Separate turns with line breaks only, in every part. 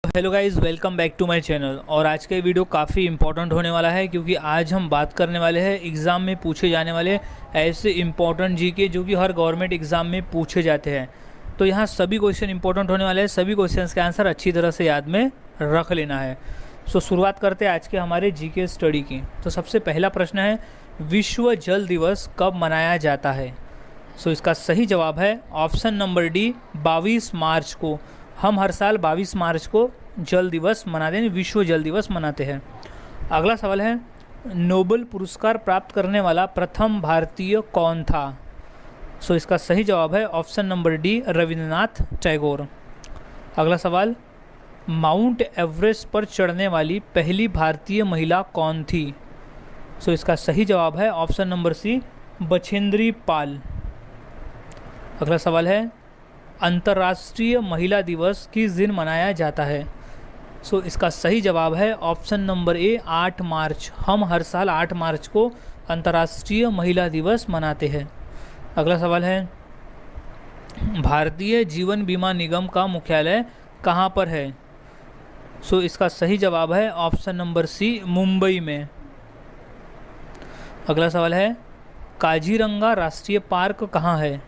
Hello guys, welcome back to my channel. और आज का ये वीडियो काफ़ी इंपॉर्टेंट होने वाला है क्योंकि आज हम बात करने वाले हैं एग्ज़ाम में पूछे जाने वाले ऐसे इंपॉर्टेंट जीके जो कि हर गवर्नमेंट एग्ज़ाम में पूछे जाते हैं। तो यहाँ सभी क्वेश्चन इंपॉर्टेंट होने वाले हैं, सभी क्वेश्चंस के आंसर अच्छी तरह से याद में रख लेना है। सो शुरुआत करते हैं आज के हमारे जीके स्टडी की। तो सबसे पहला प्रश्न है, विश्व जल दिवस कब मनाया जाता है? सो इसका सही जवाब है ऑप्शन नंबर डी, 22 मार्च को। हम हर साल 22 मार्च को जल दिवस मनाते हैं, विश्व जल दिवस मनाते हैं। अगला सवाल है, नोबेल पुरस्कार प्राप्त करने वाला प्रथम भारतीय कौन था? सो इसका सही जवाब है option number D, Rabindranath Tagore. अगला सवाल, माउंट एवरेस्ट पर चढ़ने वाली पहली भारतीय महिला कौन थी? सो इसका सही जवाब है ऑप्शन नंबर सी, बछेंद्री पाल। अगला सवाल है, अंतर्राष्ट्रीय महिला दिवस किस दिन मनाया जाता है? सो इसका सही जवाब है ऑप्शन नंबर ए, 8 मार्च। हम हर साल 8 मार्च को अंतर्राष्ट्रीय महिला दिवस मनाते हैं। अगला सवाल है, भारतीय जीवन बीमा निगम का मुख्यालय कहाँ पर है? सो इसका सही जवाब है ऑप्शन नंबर सी, मुंबई में। अगला सवाल है, काजीरंगा राष्ट्रीय पार्क कहाँ है?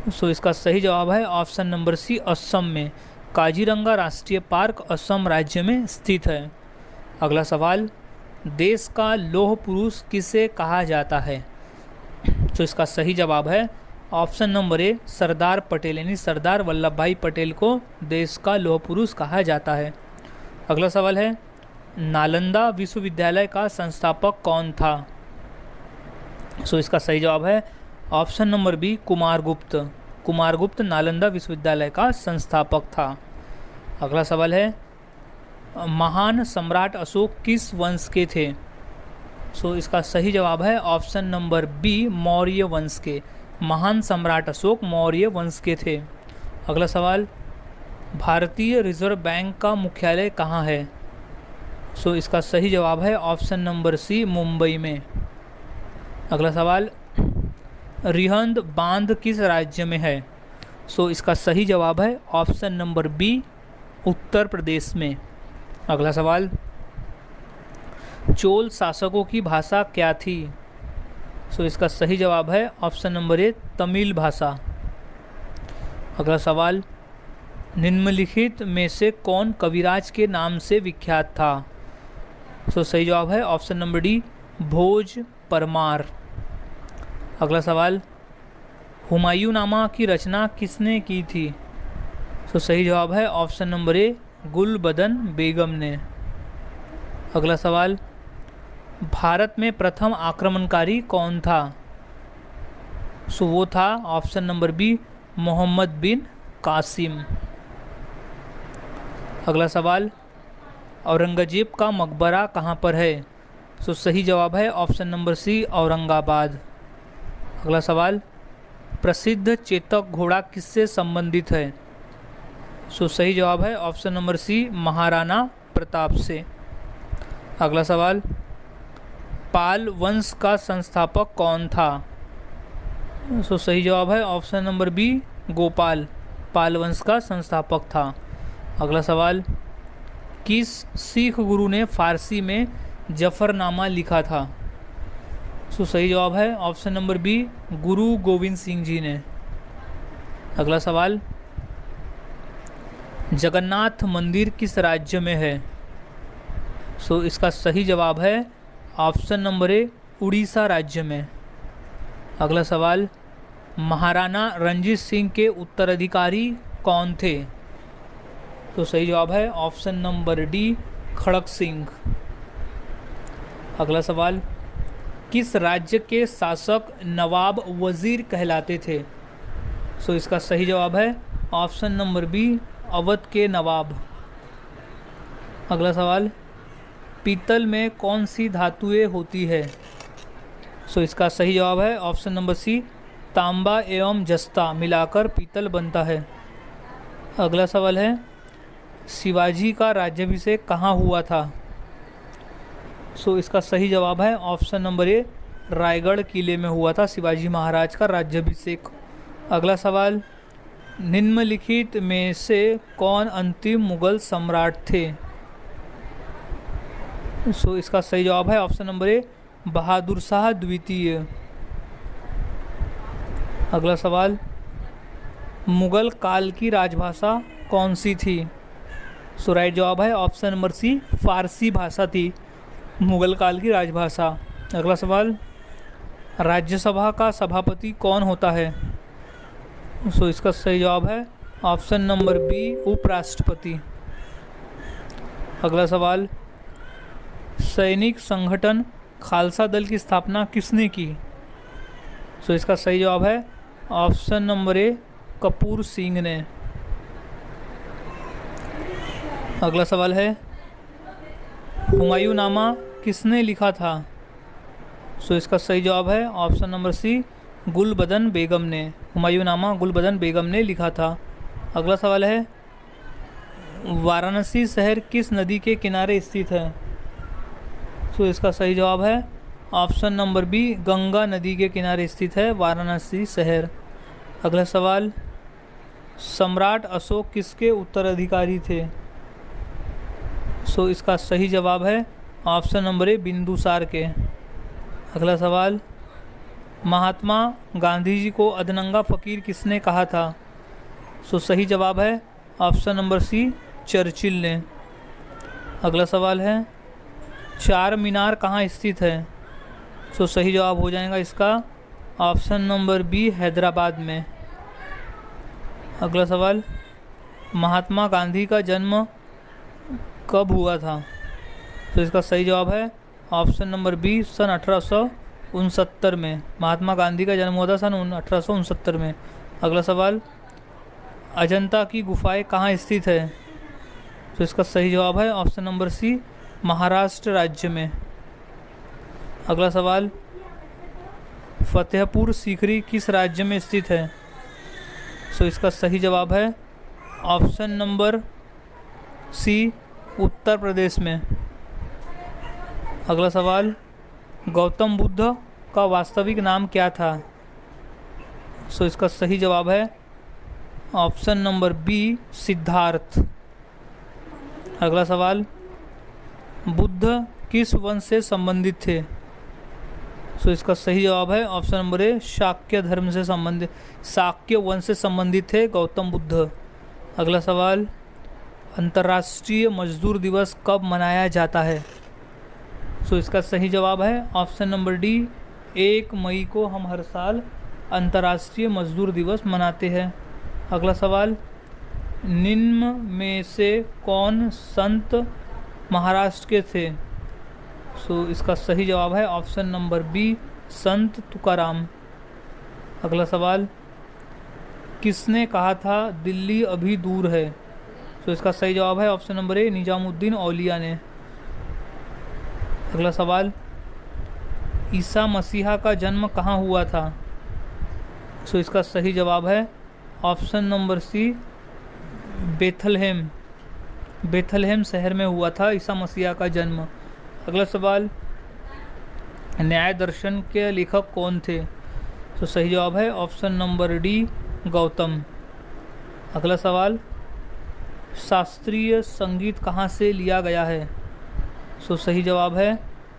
सो इसका सही जवाब है ऑप्शन नंबर सी, असम में। काजीरंगा राष्ट्रीय पार्क असम राज्य में स्थित है। अगला सवाल, देश का लौह पुरुष किसे कहा जाता है? तो इसका सही जवाब है option number A, Sardar Patel, यानी सरदार वल्लभ भाई पटेल को देश का लौह पुरुष कहा जाता है। अगला सवाल है, नालंदा विश्वविद्यालय का संस्थापक कौन था? सो इसका सही जवाब है option number B, Kumaragupta. Kumaragupta Nalanda विश्वविद्यालय का संस्थापक था। अगला सवाल है, महान सम्राट अशोक किस वंश के थे? सो इसका सही जवाब है ऑप्शन नंबर बी, मौर्य वंश के। महान सम्राट अशोक मौर्य वंश के थे। अगला सवाल, भारतीय रिजर्व बैंक का मुख्यालय कहाँ है? सो इसका सही जवाब है ऑप्शन नंबर सी, मुंबई में। अगला सवाल, रिहंद बांध किस राज्य में है? सो इसका सही जवाब है option number B, Uttar Pradesh में। अगला सवाल, चोल शासकों की भाषा क्या थी? सो इसका सही जवाब है ऑप्शन नंबर ए, तमिल भाषा। अगला सवाल, निम्नलिखित में से कौन कविराज के नाम से विख्यात था? सो सही जवाब है ऑप्शन नंबर डी, भोज परमार। अगला सवाल, हुमायूंनामा की रचना किसने की थी? सो सही जवाब है ऑप्शन नंबर ए, गुलबदन बेगम ने। अगला सवाल, भारत में प्रथम आक्रमणकारी कौन था? सो वो था ऑप्शन नंबर बी, मोहम्मद बिन कासिम। अगला सवाल, औरंगजेब का मकबरा कहाँ पर है? सो सही जवाब है ऑप्शन नंबर सी, औरंगाबाद। अगला सवाल, प्रसिद्ध चेतक घोड़ा किससे संबंधित है? सो सही जवाब है option number C, Maharana Pratap से। अगला सवाल, पाल वंश का संस्थापक कौन था? सो सही जवाब है ऑप्शन नंबर बी, गोपाल। पाल वंश का संस्थापक था। अगला सवाल, किस सिख गुरु ने फारसी में जफरनामा लिखा था? सो सही जवाब है ऑप्शन नंबर बी, गुरु गोविंद सिंह जी ने। अगला सवाल, जगन्नाथ मंदिर किस राज्य में है? सो इसका सही जवाब है ऑप्शन नंबर ए, उड़ीसा राज्य में। अगला सवाल, महाराणा रणजीत सिंह के उत्तराधिकारी कौन थे? तो सही जवाब है ऑप्शन नंबर डी, खड़क सिंह। अगला सवाल, किस राज्य के शासक नवाब वजीर कहलाते थे? सो इसका सही जवाब है ऑप्शन नंबर बी, अवध के नवाब। अगला सवाल, पीतल में कौन सी धातुएं होती है? सो इसका सही जवाब है ऑप्शन नंबर सी, तांबा एवं जस्ता मिलाकर पीतल बनता है। अगला सवाल है, शिवाजी का राज्याभिषेक कहाँ हुआ था? सो इसका सही जवाब है ऑप्शन नंबर ए, रायगढ़ किले में हुआ था शिवाजी महाराज का राज्याभिषेक। अगला सवाल, निम्नलिखित में से कौन अंतिम मुगल सम्राट थे? सो इसका सही जवाब है option number A, Bahadur Shah द्वितीय। अगला सवाल, मुगल काल की राजभाषा कौन सी थी? सो राइट जवाब है ऑप्शन नंबर सी, फारसी भाषा थी मुगल काल की राजभाषा। अगला सवाल, राज्यसभा का सभापति कौन होता है? सो इसका सही जवाब है ऑप्शन नंबर बी, उपराष्ट्रपति। अगला सवाल, सैनिक संगठन खालसा दल की स्थापना किसने की? सो इसका सही जवाब है option number A, Kapoor Singh ने। अगला सवाल है, हुमायूंनामा किसने लिखा था? सो इसका सही जवाब है ऑप्शन नंबर सी, गुलबदन बेगम ने। हुमायूंनामा गुलबदन बेगम ने लिखा था। अगला सवाल है, वाराणसी शहर किस नदी के किनारे स्थित है? सो इसका सही जवाब है ऑप्शन नंबर बी, गंगा नदी के किनारे स्थित है वाराणसी शहर। अगला सवाल, सम्राट अशोक किसके उत्तराधिकारी थे? सो इसका सही जवाब है ऑप्शन नंबर ए, बिंदुसार के। अगला सवाल, महात्मा गांधी जी को अधनंगा फकीर किसने कहा था? सो सही जवाब है ऑप्शन नंबर सी, चर्चिल ने। अगला सवाल है, चार मीनार कहाँ स्थित है? सो सही जवाब हो जाएगा इसका ऑप्शन नंबर बी, हैदराबाद में। अगला सवाल, महात्मा गांधी का जन्म कब हुआ था? तो इसका सही जवाब है ऑप्शन नंबर बी, सन 1869 में। महात्मा गांधी का जन्म हुआ था सन 1869 में। अगला सवाल, अजंता की गुफाएं कहाँ स्थित है? तो इसका सही जवाब है ऑप्शन नंबर सी, महाराष्ट्र राज्य में। अगला सवाल, फतेहपुर सीकरी किस राज्य में स्थित है? सो इसका सही जवाब है ऑप्शन नंबर सी, उत्तर प्रदेश में। अगला सवाल, गौतम बुद्ध का वास्तविक नाम क्या था? सो इसका सही जवाब है ऑप्शन नंबर बी, सिद्धार्थ। अगला सवाल, बुद्ध किस वंश से संबंधित थे? सो इसका सही जवाब है ऑप्शन नंबर ए, शाक्य धर्म से संबंधित, शाक्य वंश से संबंधित थे गौतम बुद्ध। अगला सवाल, अंतर्राष्ट्रीय मजदूर दिवस कब मनाया जाता है? सो इसका सही जवाब है ऑप्शन नंबर डी, 1 मई को हम हर साल अंतर्राष्ट्रीय मजदूर दिवस मनाते हैं। अगला सवाल, निम्न में से कौन संत महाराष्ट्र के थे? सो इसका सही जवाब है ऑप्शन नंबर बी, संत तुकाराम। अगला सवाल, किसने कहा था दिल्ली अभी दूर है? सो इसका सही जवाब है ऑप्शन नंबर ए, निजामुद्दीन औलिया ने। अगला सवाल, ईसा मसीहा का जन्म कहाँ हुआ था? सो इसका सही जवाब है option number C, Bethlehem. Bethlehem शहर में हुआ था ईसा मसीहा का जन्म। अगला सवाल, न्याय दर्शन के लेखक कौन थे? तो सही जवाब है ऑप्शन नंबर डी, गौतम। अगला सवाल, शास्त्रीय संगीत कहाँ से लिया गया है? सो सही जवाब है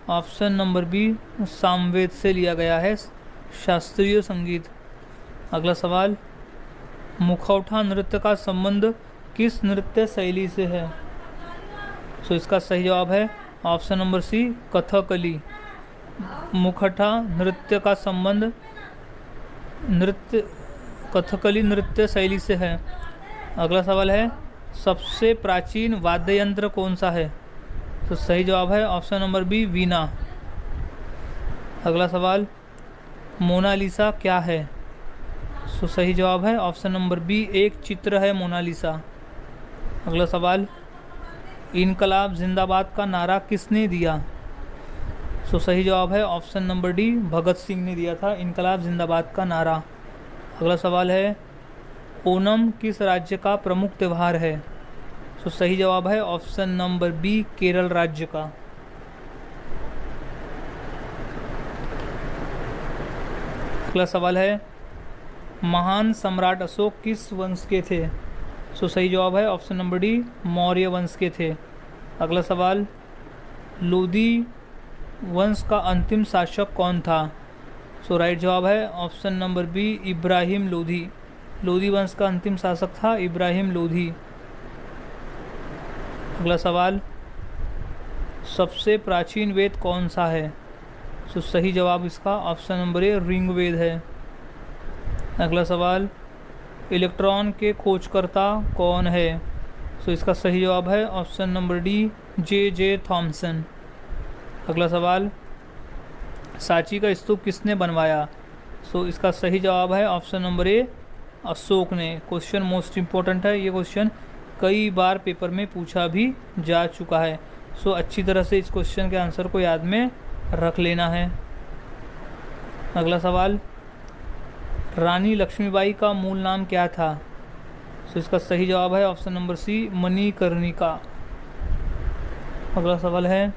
ऑप्शन नंबर बी, सामवेद से लिया गया है शास्त्रीय संगीत। अगला सवाल, मुखौटा नृत्य का संबंध किस नृत्य शैली से है? सो इसका सही जवाब है ऑप्शन नंबर सी, कथकली। मुखौटा नृत्य का संबंध कथकली नृत्य शैली से है। अगला सवाल है, सबसे प्राचीन वाद्य यंत्र कौन सा है? तो सही जवाब है ऑप्शन नंबर बी, वीणा। अगला सवाल, मोनालिसा क्या है? तो सही जवाब है ऑप्शन नंबर बी, एक चित्र है मोनालिसा। अगला सवाल, इनकलाब जिंदाबाद का नारा किसने दिया? तो सही जवाब है option number D, Bhagat Singh ने दिया था इनकलाब जिंदाबाद का नारा। अगला सवाल है, ओणम किस राज्य का प्रमुख त्यौहार है? तो सही जवाब है ऑप्शन नंबर बी, केरल राज्य का। अगला सवाल है, महान सम्राट अशोक किस वंश के थे? सो सही जवाब है ऑप्शन नंबर डी, मौर्य वंश के थे। अगला सवाल, लोधी वंश का अंतिम शासक कौन था? सो राइट जवाब है option number B, Ibrahim Lodi. Lodi वंश का अंतिम शासक था इब्राहिम लोधी। अगला सवाल, सबसे प्राचीन वेद कौन सा है? सो सही जवाब इसका ऑप्शन नंबर ए, ऋग्वेद है। अगला सवाल, इलेक्ट्रॉन के खोजकर्ता कौन है? सो इसका सही जवाब है option number D, J Thomson. अगला सवाल, सांची का स्तूप किसने बनवाया? सो इसका सही जवाब है ऑप्शन नंबर ए, अशोक ने। क्वेश्चन मोस्ट इम्पोर्टेंट है, ये क्वेश्चन कई बार पेपर में पूछा भी जा चुका है। सो अच्छी तरह से इस क्वेश्चन के आंसर को याद में रख लेना है। अगला सवाल, रानी लक्ष्मीबाई का मूल नाम क्या था? सो इसका सही जवाब है ऑप्शन नंबर सी, मणिकर्णिका। अगला सवाल है,